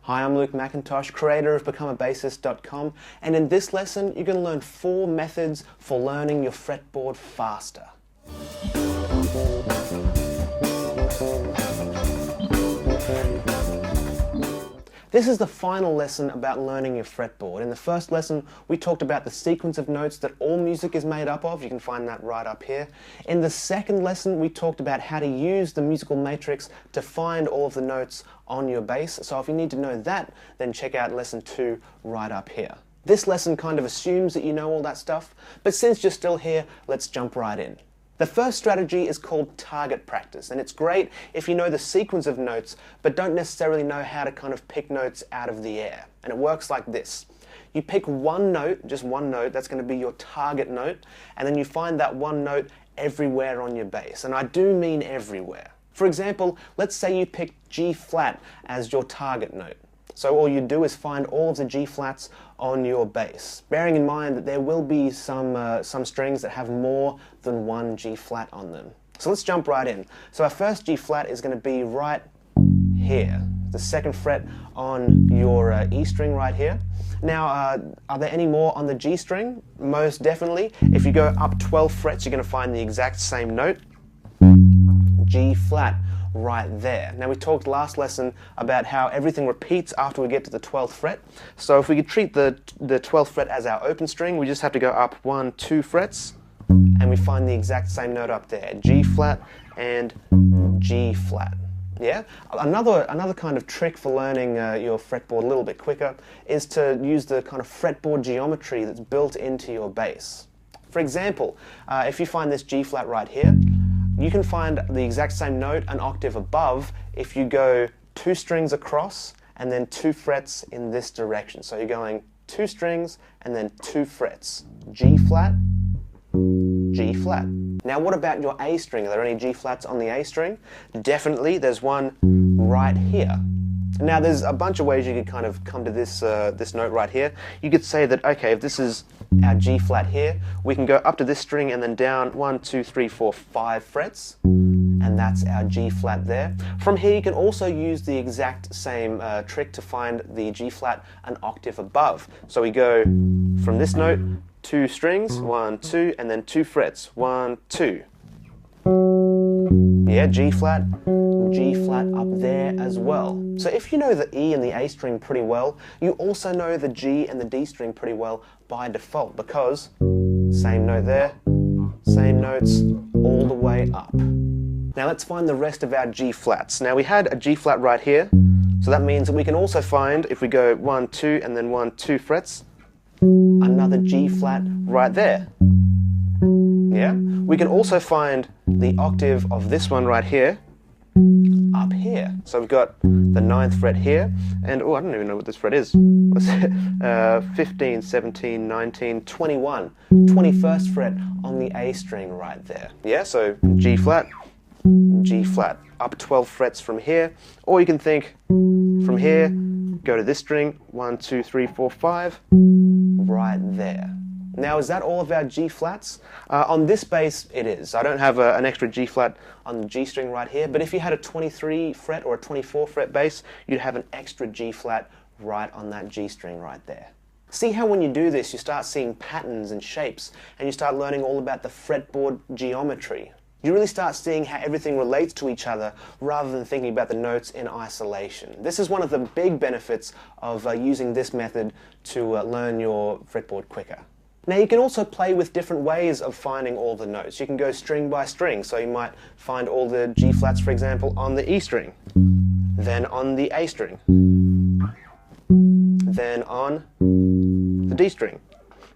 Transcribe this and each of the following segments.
Hi, I'm Luke McIntosh, creator of becomeabassist.com, and in this lesson you're going to learn 4 methods for learning your fretboard faster. This is the final lesson about learning your fretboard. In the first lesson, we talked about the sequence of notes that all music is made up of. You can find that right up here. In the second lesson, we talked about how to use the musical matrix to find all of the notes on your bass. So if you need to know that, then check out lesson 2 right up here. This lesson kind of assumes that you know all that stuff, but since you're still here, let's jump right in. The first strategy is called target practice, and it's great if you know the sequence of notes but don't necessarily know how to kind of pick notes out of the air. And it works like this. You pick one note, just one note, that's going to be your target note, and then you find that one note everywhere on your bass. And I do mean everywhere. For example, let's say you pick G flat as your target note. So all you do is find all of the G flats on your bass, bearing in mind that there will be some strings that have more than one G flat on them. So let's jump right in. So our first G flat is going to be right here, the 2nd fret on your E string right here. Now, are there any more on the G string? Most definitely. If you go up 12 frets, you're going to find the exact same note, G flat. Right there. Now we talked last lesson about how everything repeats after we get to the 12th fret. So if we could treat the 12th fret as our open string, we just have to go up 1, 2 frets and we find the exact same note up there, G flat and G flat. Yeah? Another kind of trick for learning your fretboard a little bit quicker is to use the kind of fretboard geometry that's built into your bass. For example, if you find this G flat right here, you can find the exact same note an octave above if you go 2 strings across and then 2 frets in this direction. So you're going 2 strings and then 2 frets. G flat, G flat. Now what about your A string? Are there any G flats on the A string? Definitely, there's one right here. Now there's a bunch of ways you could kind of come to this note right here. You could say that, okay, if this is our G flat here, we can go up to this string and then down 1, 2, 3, 4, 5 frets, and that's our G flat there. From here you can also use the exact same trick to find the G flat an octave above. So we go from this note, 2 strings, 1, 2, and then 2 frets, 1, 2. Yeah, G flat up there as well. So if you know the E and the A string pretty well, you also know the G and the D string pretty well by default, because same note there, same notes all the way up. Now let's find the rest of our G flats. Now we had a G flat right here, so that means that we can also find, if we go 1, 2 and then 1, 2 frets, another G flat right there. Yeah? We can also find the octave of this one right here up here. So we've got the 9th fret here, and oh, I don't even know what this fret is. What's it? 15, 17, 19, 21. 21st fret on the A string right there. Yeah, so G flat, up 12 frets from here. Or you can think from here, go to this string, 1, 2, 3, 4, 5, right there. Now, is that all of our G flats? On this bass, it is. I don't have an extra G flat on the G string right here, but if you had a 23 fret or a 24 fret bass, you'd have an extra G flat right on that G string right there. See how when you do this, you start seeing patterns and shapes, and you start learning all about the fretboard geometry. You really start seeing how everything relates to each other rather than thinking about the notes in isolation. This is one of the big benefits of using this method to learn your fretboard quicker. Now you can also play with different ways of finding all the notes. You can go string by string, so you might find all the G flats, for example, on the E string, then on the A string, then on the D string,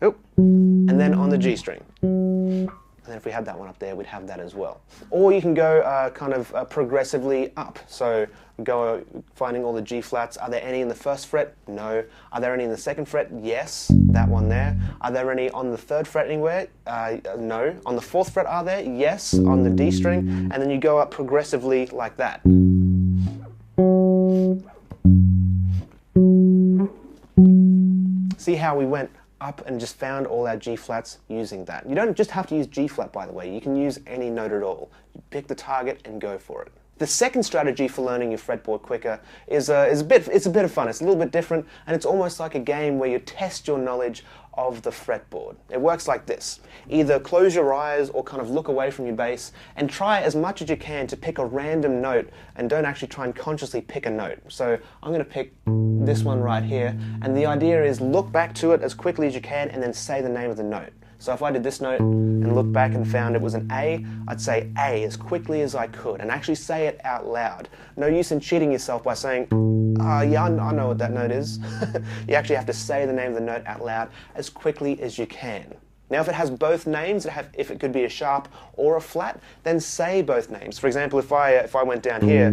and then on the G string. And then if we had that one up there, we'd have that as well. Or you can go kind of progressively up. So go finding all the G flats. Are there any in the 1st fret? No. Are there any in the 2nd fret? Yes. That one there. Are there any on the 3rd fret anywhere? No. On the 4th fret are there? Yes. On the D string. And then you go up progressively like that. See how we went up and just found all our G flats using that. You don't just have to use G flat, by the way. You can use any note at all. You pick the target and go for it. The second strategy for learning your fretboard quicker is a bit of fun. It's a little bit different, and it's almost like a game where you test your knowledge of the fretboard. It works like this. Either close your eyes or kind of look away from your bass and try as much as you can to pick a random note, and don't actually try and consciously pick a note. So I'm going to pick this one right here, and the idea is look back to it as quickly as you can and then say the name of the note. So if I did this note and looked back and found it was an A, I'd say A as quickly as I could and actually say it out loud. No use in cheating yourself by saying, yeah, I know what that note is. You actually have to say the name of the note out loud as quickly as you can. Now if it has both names, if it could be a sharp or a flat, then say both names. For example, if I went down here,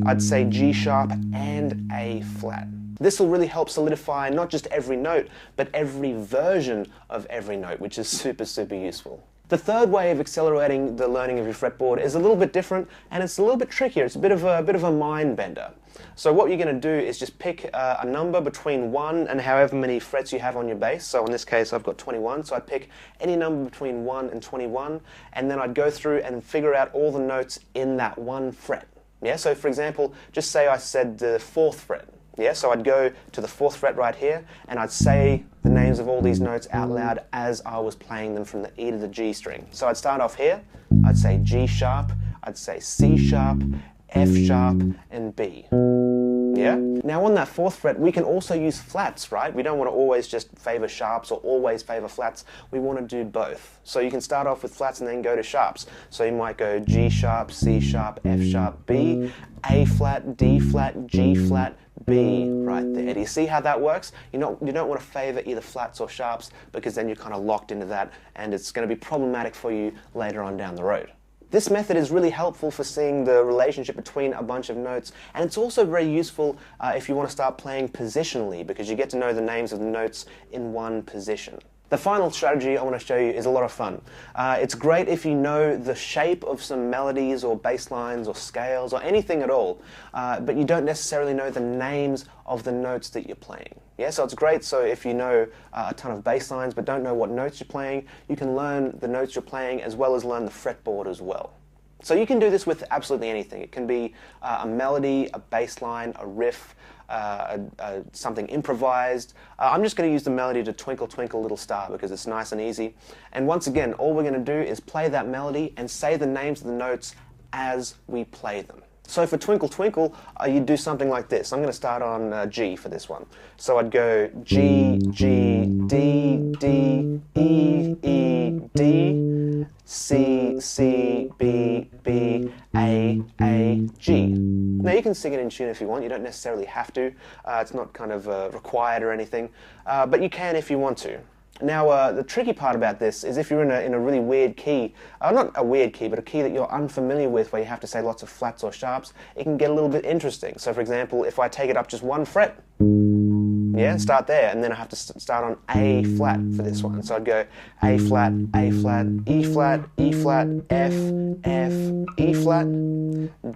I'd say G sharp and A flat. This will really help solidify not just every note, but every version of every note, which is super, super useful. The third way of accelerating the learning of your fretboard is a little bit different, and it's a little bit trickier. It's a bit of a mind bender. So what you're going to do is just pick a number between 1 and however many frets you have on your bass. So in this case I've got 21, so I'd pick any number between 1 and 21, and then I'd go through and figure out all the notes in that one fret. Yeah, so for example, just say I said the 4th fret. Yeah, so I'd go to the 4th fret right here, and I'd say the names of all these notes out loud as I was playing them from the E to the G string. So I'd start off here, I'd say G sharp, I'd say C sharp, F sharp, and B. Yeah? Now on that 4th fret, we can also use flats, right? We don't want to always just favor sharps or always favor flats. We want to do both. So you can start off with flats and then go to sharps. So you might go G sharp, C sharp, F sharp, B, A flat, D flat, G flat, B right there. Do you see how that works? You don't want to favor either flats or sharps, because then you're kind of locked into that and it's going to be problematic for you later on down the road. This method is really helpful for seeing the relationship between a bunch of notes, and it's also very useful if you want to start playing positionally, because you get to know the names of the notes in one position. The final strategy I want to show you is a lot of fun. It's great if you know the shape of some melodies or bass lines or scales or anything at all, but you don't necessarily know the names of the notes that you're playing. Yeah, so it's great. So if you know a ton of bass lines but don't know what notes you're playing, you can learn the notes you're playing as well as learn the fretboard as well. So you can do this with absolutely anything. It can be a melody, a bass line, a riff, something improvised. I'm just going to use the melody to Twinkle Twinkle Little Star because it's nice and easy. And once again, all we're going to do is play that melody and say the names of the notes as we play them. So for Twinkle Twinkle, you'd do something like this. I'm going to start on G for this one. So I'd go G, G, D, D, E, E, D, C, C, B, B, A, G. Now you can sing it in tune if you want. You don't necessarily have to. It's not kind of required or anything, but you can if you want to. Now, the tricky part about this is if you're in a really weird key, not a weird key, but a key that you're unfamiliar with where you have to say lots of flats or sharps, it can get a little bit interesting. So for example, if I take it up just one fret, yeah, start there, and then I have to start on A flat for this one. So I'd go A flat, E flat, F, E flat,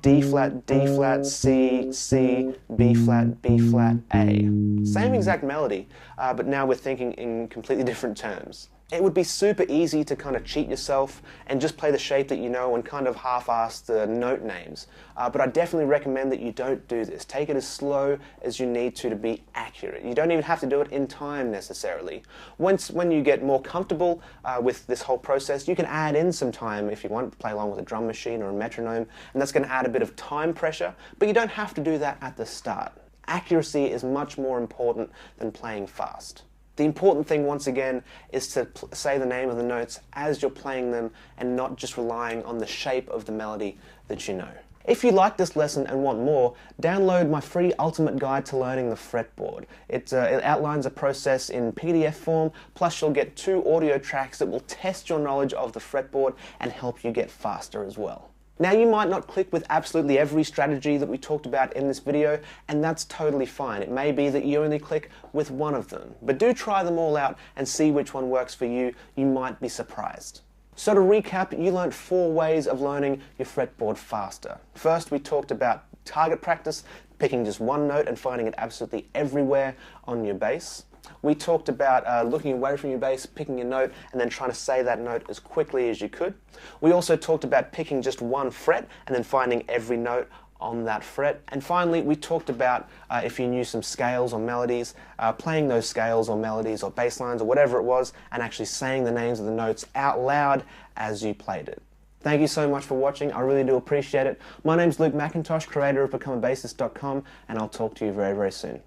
D flat, C, B flat, A. Same exact melody, but now we're thinking in completely different terms. It would be super easy to kind of cheat yourself and just play the shape that you know and kind of half-ass the note names. But I definitely recommend that you don't do this. Take it as slow as you need to be accurate. You don't even have to do it in time necessarily. When you get more comfortable with this whole process, you can add in some time if you want to play along with a drum machine or a metronome, and that's going to add a bit of time pressure, but you don't have to do that at the start. Accuracy is much more important than playing fast. The important thing, once again, is to say the name of the notes as you're playing them and not just relying on the shape of the melody that you know. If you like this lesson and want more, download my free ultimate guide to learning the fretboard. It outlines a process in PDF form, plus you'll get 2 audio tracks that will test your knowledge of the fretboard and help you get faster as well. Now you might not click with absolutely every strategy that we talked about in this video, and that's totally fine. It may be that you only click with one of them, but do try them all out and see which one works for you. You might be surprised. So to recap, you learned 4 ways of learning your fretboard faster. First, we talked about target practice, picking just one note and finding it absolutely everywhere on your bass. We talked about looking away from your bass, picking a note, and then trying to say that note as quickly as you could. We also talked about picking just one fret and then finding every note on that fret. And finally, we talked about if you knew some scales or melodies, playing those scales or melodies or bass lines or whatever it was, and actually saying the names of the notes out loud as you played it. Thank you so much for watching. I really do appreciate it. My name's Luke McIntosh, creator of becomeabassist.com, and I'll talk to you very, very soon.